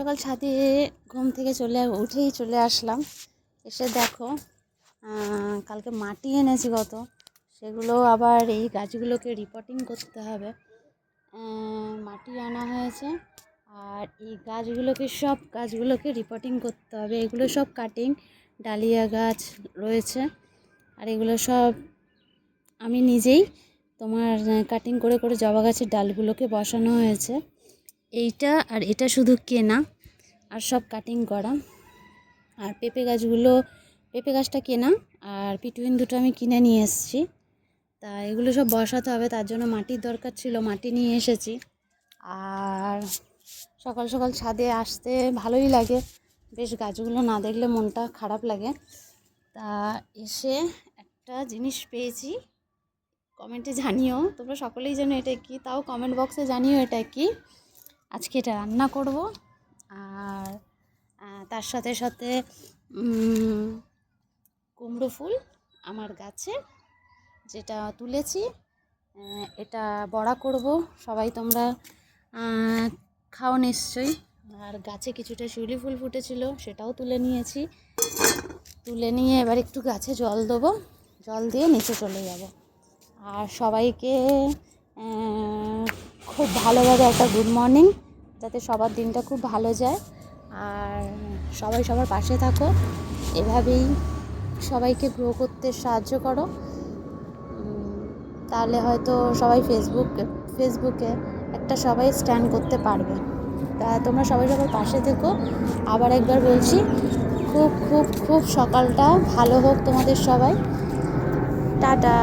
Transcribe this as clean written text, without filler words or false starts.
সকাল ছাদে ঘুম থেকে উঠেই চলে আসলাম। এসে দেখো কালকে মাটি এনেছি কত, সেগুলো আবার এই গাছগুলোকে রিপোর্টিং করতে হবে। মাটি আনা হয়েছে আর এই সব গাছগুলোকে রিপোর্টিং করতে হবে। এগুলো সব কাটিং, ডালিয়া গাছ রয়েছে আর এগুলো সব আমি নিজেই তোমার কাটিং করে করে জবা গাছের ডালগুলোকে বসানো হয়েছে। এইটা আর এটা শুধু কেনা আর সব কাটিং করা। আর পেঁপে গাছটা কেনা আর পিটুইন দুটো আমি কিনে নিয়ে এসেছি। তা এগুলো সব বসাতে হবে, তার জন্য মাটির দরকার ছিল, মাটি নিয়ে এসেছি। আর সকাল সকাল ছাদে আসতে ভালোই লাগে, বেশ গাছগুলো না দেখলে মনটা খারাপ লাগে। তা এসে একটা জিনিস পেয়েছি, কমেন্টে জানিও, তোমরা সকলেই জানো এটা কি, তাও কমেন্ট বক্সে জানিও এটা কি। আজকে এটা রান্না করব। আর তার সাথে সাথে কুমড়ো ফুল আমার গাছে যেটা তুলেছি, এটা বড়া করব। সবাই তোমরা খাও নিশ্চয়ই। আর গাছে কিছুটা শিউলি ফুল ফুটেছিল, সেটাও তুলে নিয়েছি। তুলে নিয়ে এবার একটু গাছে জল দেবো, জল দিয়ে নিচে চলে যাব। আর সবাইকে খুব ভালোভাবে একটা গুড মর্নিং, যাতে সবার দিনটা খুব ভালো যায়। আর সবাই সবার পাশে থাকো, এভাবেই সবাইকে গ্রো করতে সাহায্য করো। তাহলে হয়তো সবাই ফেসবুকে একটা সবাই স্ট্যান্ড করতে পারবে। তা তোমরা সবাই সবার পাশে থেকো। আবার একবার বলছি, খুব খুব খুব সকালটা ভালো হোক তোমাদের সবাই। টাটা।